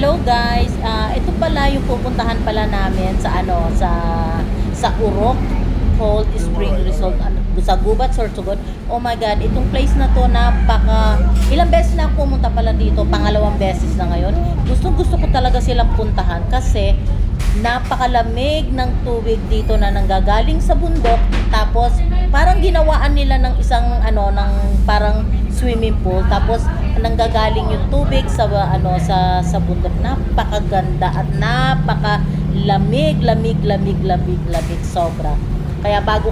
Hello guys, ito pala yung pupuntahan pala namin sa sa Urok Cold Spring Resort sa Gubat, Sorsogon. Oh my god, itong place na to ilang beses na ako pumunta pala dito, pangalawang beses na ngayon. Gusto ko talaga silang puntahan kasi napakalamig ng tubig dito na nanggagaling sa bundok, tapos parang ginawaan nila ng isang ng parang swimming pool, tapos nanggagaling yung tubig sa sa bundok. Napakaganda at lamig sobra. Kaya bago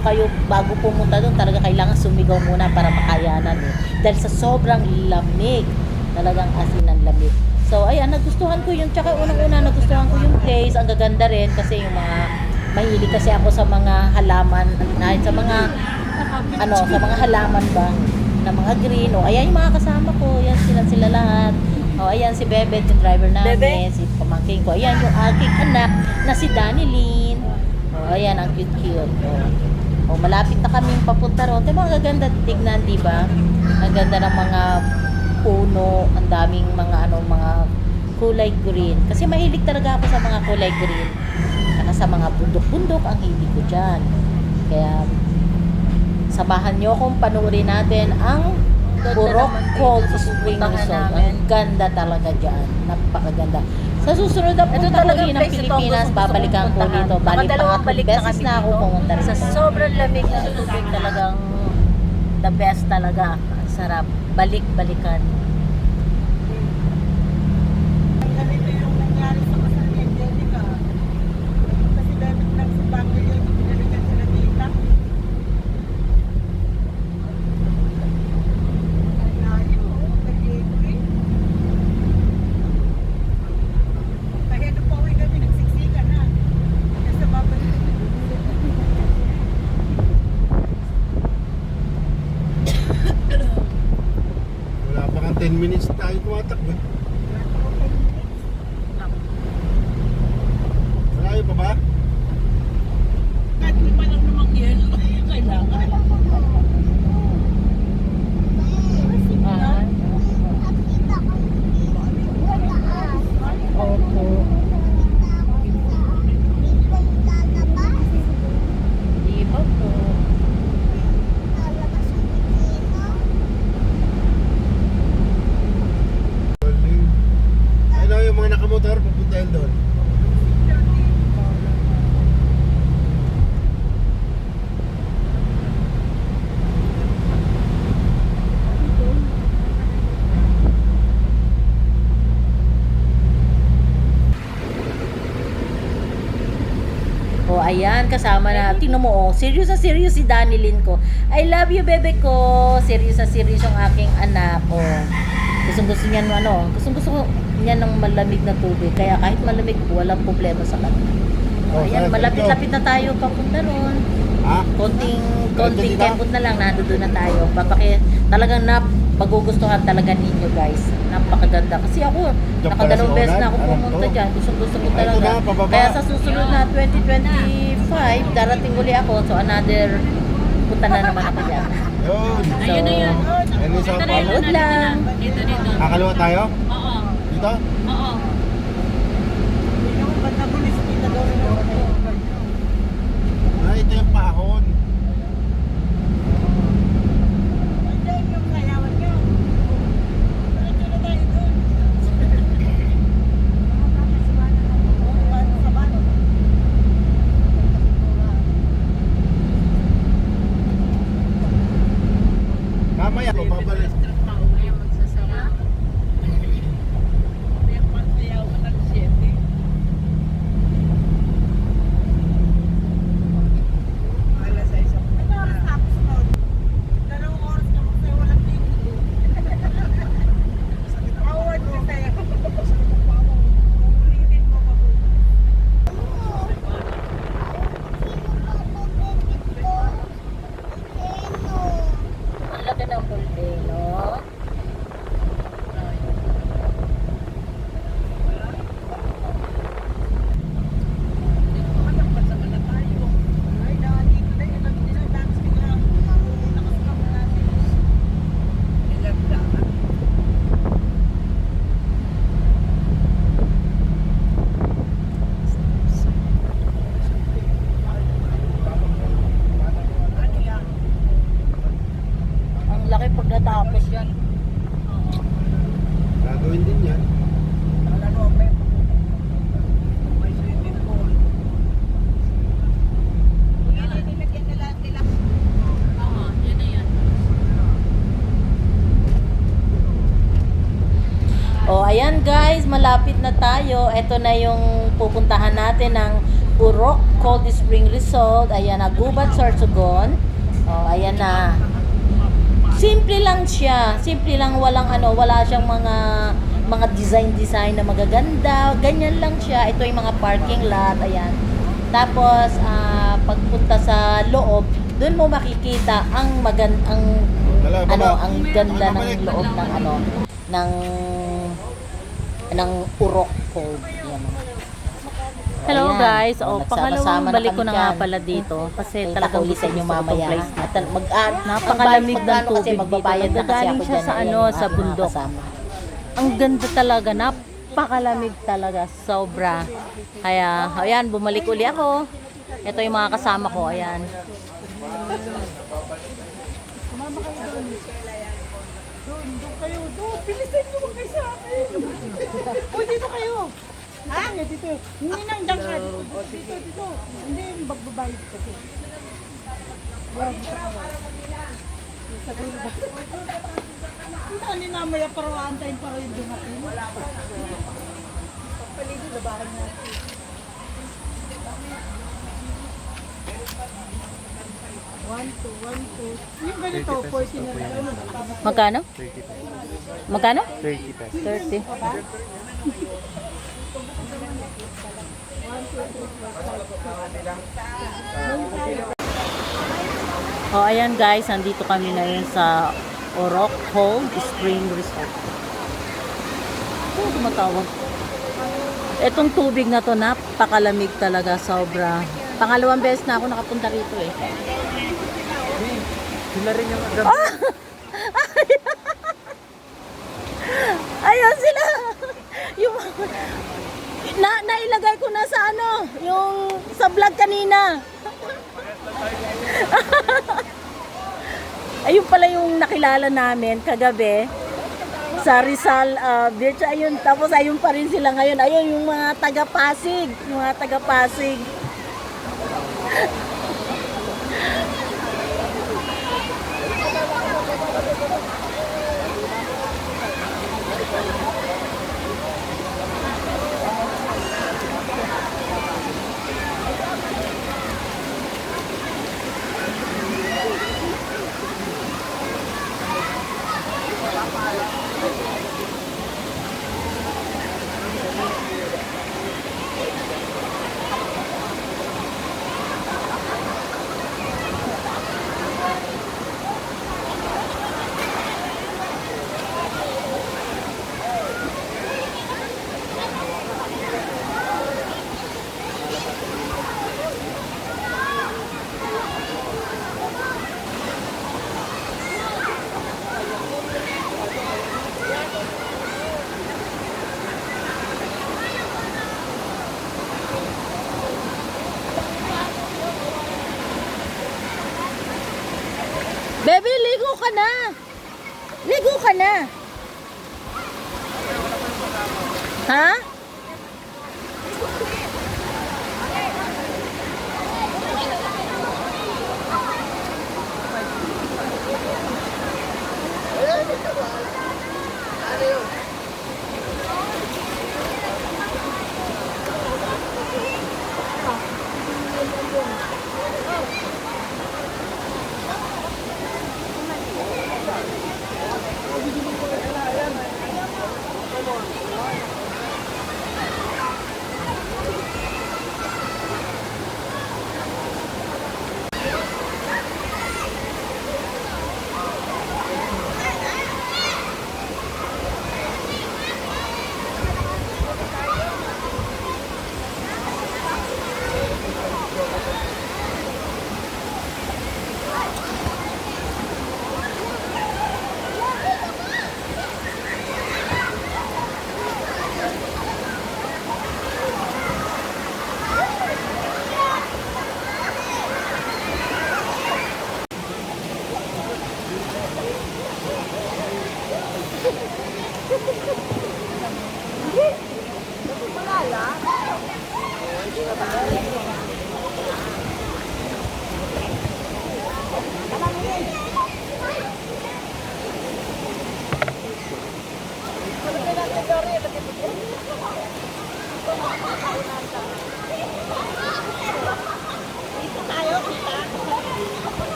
pumunta doon, talaga kailangan sumigaw muna para makayanan dahil sa sobrang lamig, talagang asin ng lamig. So ayan, nagustuhan ko yung, tsaka unang-una nagustuhan ko yung place. Ang gaganda rin kasi yung mahilig kasi ako sa mga halaman, sa mga halaman ba na mga green. O ayan yung mga kasama ko, yan sila lahat. O ayan si Bebet, yung driver namin, si pamangkin ko. Ayan yung aking anak na si Danilyn. O ayan, ang cute. O malapit na kaming papunta ron. Ito mga gaganda tignan, di ba? Ang ganda ng mga puno, ang daming mga kulay green. Kasi mahilig talaga ako sa mga kulay green. Saka sa mga bundok-bundok ang hilig ko dyan. Kaya samahan nyo kung panoorin natin ang Urok Cold Spring Resort. Ang ganda talaga dyan. Napakaganda. Sa susunod na punta ko rin ng Pilipinas, babalikan ko dito. Pangatlong beses na ako pumunta rin. Sa sobrang lamig ng tubig, talagang the best talaga. Ang sarap. Balik-balikan. Ganito yung nangyari sa kasal ni Angelica. Kasi dahil lang sa family yun, pinalikan sila tita. Layo, nag-entry. Kaya nung pauwi kami, nagsiksikan na. Kasi babalik. Wala pa kang 10 minutes tayo tumatakbo. Malayo pa ba? Kahit lima lang namang yelo, kailangan. Opo. Di ba po? Ano yung mga nakamotor, pupuntahin doon. O ayan, kasama na. Tingnan mo, serious na serious si Danilyn ko. I love you, bebe ko. Serious na serious yung aking anak ko. Gusto niya gusto niya ng malamig na tubig. Kaya kahit malamig po, walang problema sa kanya. O ayan, malapit-lapit na tayo papunta ron. Ha? Konting kembot na lang, nandoon na tayo. Talagang magugustuhan talaga ninyo guys. Napakaganda. Kasi ako, nakadalawang beses na ako pumunta dyan. Gusto ko talaga. Kaya sa susunod na 2025, darating uli ako. So another, punta na naman ako dyan. Yun. So, Ano sa panood lang. Dito. Kakalawa tayo? Oo. Dito? Oo. Yung banda ko, nisipita daw rin ako. Ito yung pahon. Hindi, yung sayawan niyo. Diretso na tayo doon. Sa ban. Mamaya ko, babalik. Ayaw magsasama. Yung pansayawan ng 7. Alas 6. Ano oras tapos nun? 2 oras na magsayaw, walang tigil. Award ko sa'yo. Ulitin mo pa po. Ang laki ng volcano. Masama na tayo. Ay, dito na yun. Dance bigla. Nakasama natin. Ilang daan. laki pag natapos yan. Gagawin din yan. Oh, ayan guys, malapit na tayo. Ito na yung pupuntahan natin ng Urok Cold Spring Resort. Ayan na, Gubat, Sorsogon. Oh, ayan na. Simple lang siya. Simple lang, wala siyang mga design na magaganda. Ganyan lang siya. Ito yung mga parking lot, ayan. Tapos pagpunta sa loob, doon mo makikita ang ang ganda ng loob ng Urok Cove. Yan. Hello Ayan. guys. Nagsama-sama Pangalawang na balik ko kami na nga dyan. pala dito kasi Kita talagang ko ulit gusto sa inyo ko mamaya, mamaya. ha? Napakalamig ng Magkano kasi tubig dito. magbabayad na kasi Nagagaling ako siya dyan, sa ayan, ano, yung sa aking mga bundok. kasama. Ang ganda talaga, napakalamig talaga, sobra. Kaya, ayan, bumalik uli ako. Ito yung mga kasama ko, ayan. Doon kayo, doon. Bilisan nyo kayo sa akin. Uy, dito kayo. Ha? Dito. Hindi nang dyan ka. Dito. Hindi, magbabayad kasi. Sa dulo ba? Hindi na mamaya para antayin para yung dumating. Pagpalido na bahay natin. One, two. Yung ganito, 40 na lang. Magkano? Magkano? 30 pesos. 30. Oh, ayan guys, nandito kami ngayon sa Urok Cold Spring Resort. Ito, tumatawag. Etong tubig na to, napakalamig talaga, sobra. Pangalawang beses na ako nakapunta rito eh. Sila rin yung agad. Ayun sila. Yung nailagay ko na sa ano, yung sa vlog kanina. Ayun pala yung nakilala namin kagabi sa Rizal Beach. Ayun, tapos ayun pa rin sila ngayon. Ayun yung mga taga-Pasig, Baby, ligo ka na. Ligo ka na. Ha?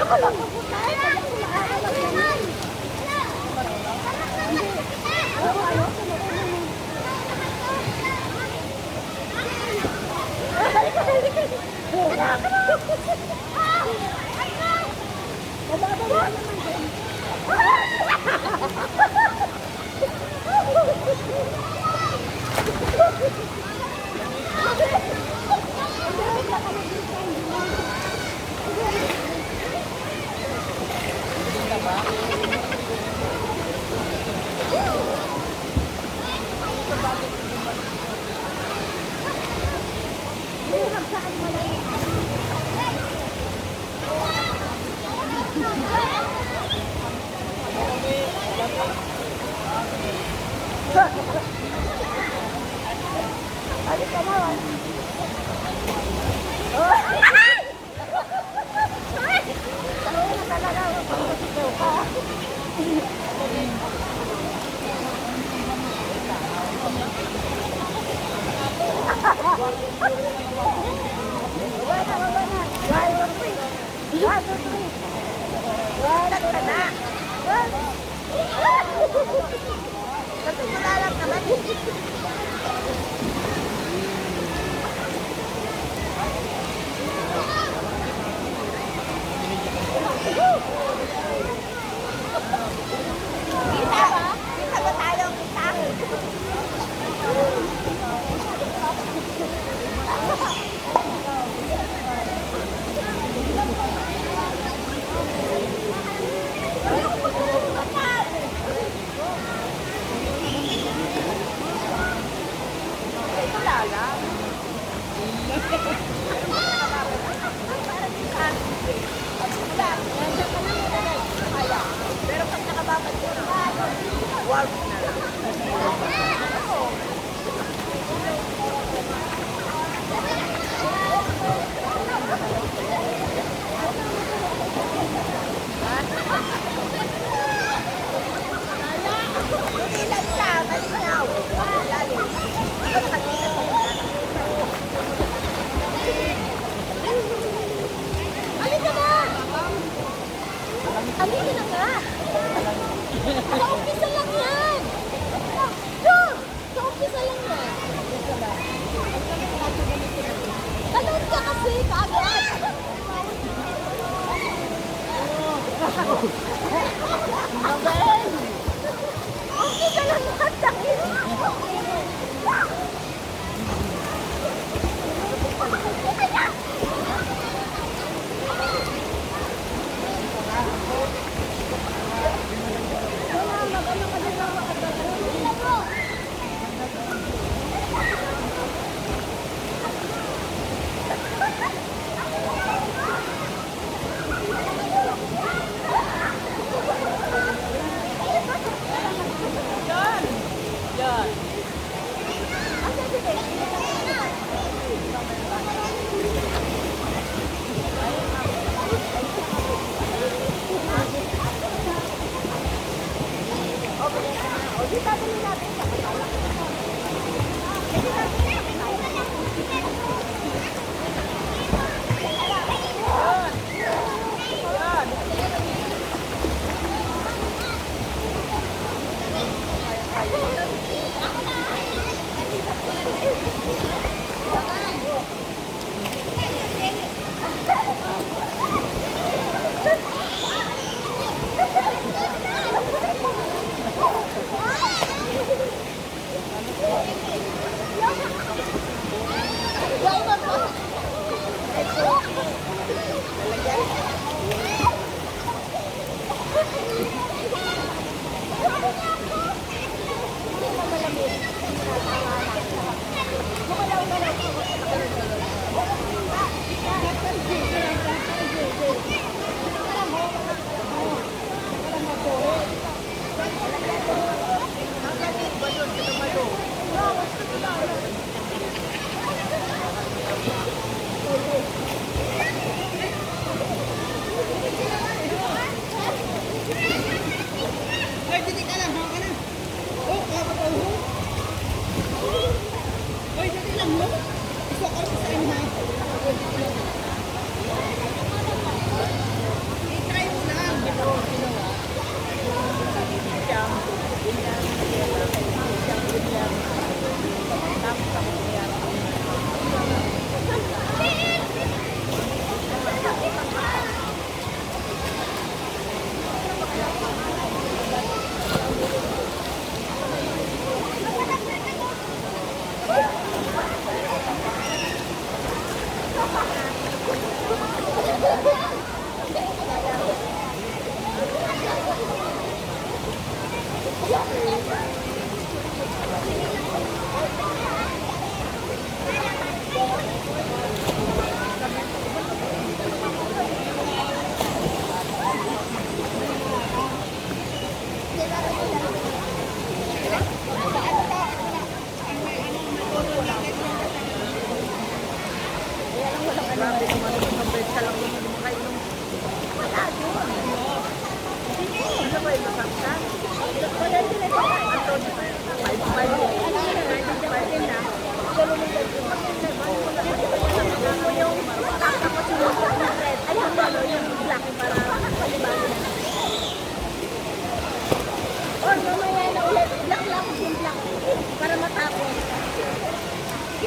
ka ba pupunta? Halika na nga. Sa-umpisa lang yan. Doon! Sa-umpisa lang yan. Talon ka kasi, kaagad. Abel! Umpisa lang yan, takit.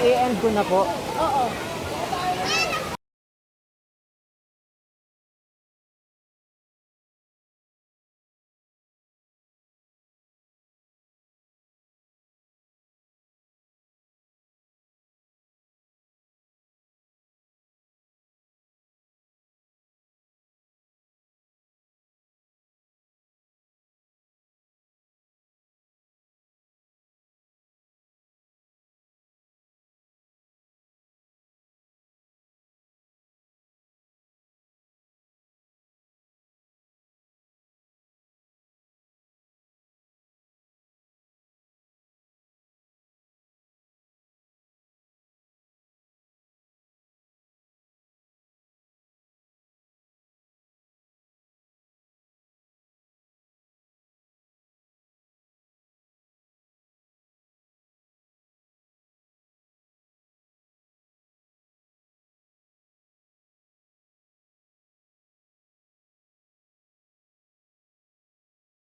i-end ko na po. Oo.